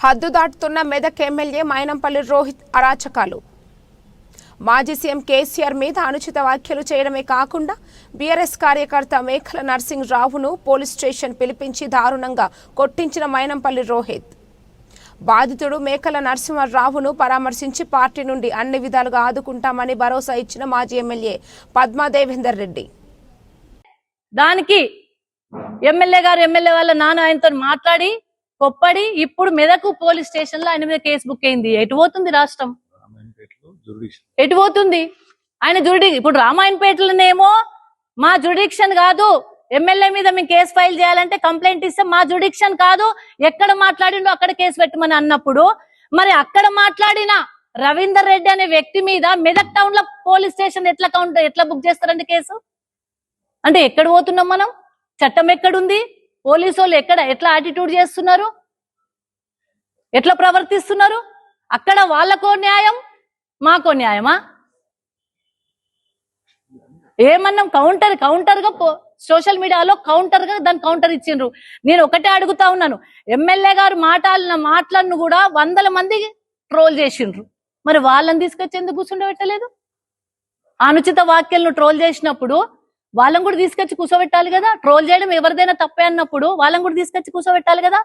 హద్దు దాటుతున్న మెదక్ ఎమ్మెల్యే మైనంపల్లి రోహిత్ అరాచకాలు. మాజీ సీఎం కేసీఆర్ మీద అనుచిత వ్యాఖ్యలు చేయడమే కాకుండా బీఆర్ఎస్ కార్యకర్త మేకల నర్సింగ్ రావును పోలీస్ స్టేషన్ పిలిపించి దారుణంగా కొట్టించిన మైనంపల్లి రోహిత్. బాధితుడు మేకల నరసింహారావును పరామర్శించి పార్టీ నుండి అన్ని విధాలుగా ఆదుకుంటామని భరోసా ఇచ్చిన మాజీ ఎమ్మెల్యే పద్మా దేవేందర్ రెడ్డి. దానికి ఎమ్మెల్యే గారు ఎమ్మెల్యే వాళ్ళ నాన్న ఆయనతో మాట్లాడి కొప్పడి ఇప్పుడు మెదకు పోలీస్ స్టేషన్ లో ఆయన మీద కేసు బుక్ అయింది. ఎటు పోతుంది రాష్ట్రం? ఎటు పోతుంది ఆయన ఇప్పుడు రామాయణపేటలోనేమో మా జ్యుడిక్షన్ కాదు, ఎమ్మెల్యే మీద మేము కేసు ఫైల్ చేయాలంటే కంప్లైంట్ ఇస్తే మా జ్యుడిక్షన్ కాదు, ఎక్కడ మాట్లాడిండో అక్కడ కేసు పెట్టమని అన్నప్పుడు మరి అక్కడ మాట్లాడిన రవీందర్ రెడ్డి అనే వ్యక్తి మీద మెదక్ టౌన్ లో పోలీస్ స్టేషన్ ఎట్లా బుక్ చేస్తారండి కేసు? అంటే ఎక్కడ పోతున్నాం మనం? చట్టం ఎక్కడుంది? పోలీసు వాళ్ళు ఎట్లా యాటిట్యూడ్ చేస్తున్నారు, ఎట్లా ప్రవర్తిస్తున్నారు? అక్కడ వాళ్ళకో న్యాయం, మాకో న్యాయమా? ఏమన్నాం? కౌంటర్ గా సోషల్ మీడియాలో దాని కౌంటర్ ఇచ్చిండ్రు. నేను ఒకటే అడుగుతా ఉన్నాను, ఎమ్మెల్యే గారు మాటలను కూడా వందల మంది ట్రోల్ చేసిండ్రు, మరి వాళ్ళని తీసుకొచ్చి ఎందుకు కూర్చుండబెట్టలేదు? అనుచిత వాక్యాలను ట్రోల్ చేసినప్పుడు వాళ్ళని కూడా తీసుకొచ్చి కూర్చోబెట్టాలి కదా. ట్రోల్ చేయడం ఎవరిదైనా తప్పే అన్నప్పుడు వాళ్ళని కూడా తీసుకొచ్చి కూర్చోబెట్టాలి కదా.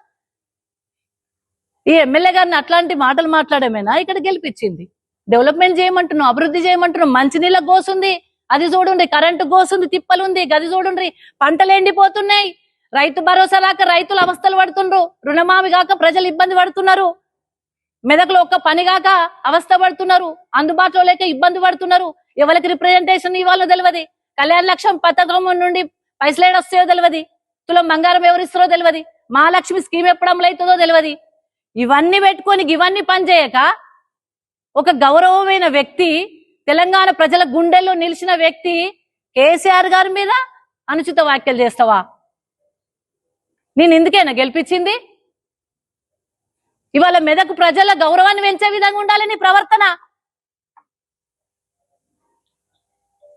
ఈ ఎమ్మెల్యే గారిని అట్లాంటి మాటలు మాట్లాడమేనా ఇక్కడ గెలిపించింది? డెవలప్మెంట్ చేయమంటున్నాం, అభివృద్ధి చేయమంటున్నాం, మంచినీళ్ళ గోసుంది, అది చూడండి, కరెంటు గోసుంది, తిప్పలుంది, గది చూడండి, పంటలు ఎండిపోతున్నాయి, రైతు భరోసా రాక రైతులు అవస్థలు పడుతుండ్రు, రుణమాఫీ కాక ప్రజలు ఇబ్బంది పడుతున్నారు, మెదకులో ఒక్క పని కాక అవస్థ పడుతున్నారు, అందుబాటులో లేక ఇబ్బంది పడుతున్నారు, ఎవరికి రిప్రజెంటేషన్ ఇవ్వాలో తెలియదు, కళ్యాణ లక్ష్యం పథకం నుండి పైసలు ఏడొస్తాయో తెలియదు, తులం బంగారం ఎవరిస్తారో తెలియదు, మహాలక్ష్మి స్కీమ్ ఎప్పుడు అమలవుతుందో తెలియదు. ఇవన్నీ పెట్టుకొని ఇవన్నీ పనిచేయక ఒక గౌరవమైన వ్యక్తి, తెలంగాణ ప్రజల గుండెల్లో నిలిచిన వ్యక్తి కేసీఆర్ గారి మీద అనుచిత వ్యాఖ్యలు చేస్తావా? నేను ఎందుకైనా గెలిపించింది? ఇవాళ మెదక్ ప్రజల గౌరవాన్ని పెంచే విధంగా ఉండాలి నీ ప్రవర్తన.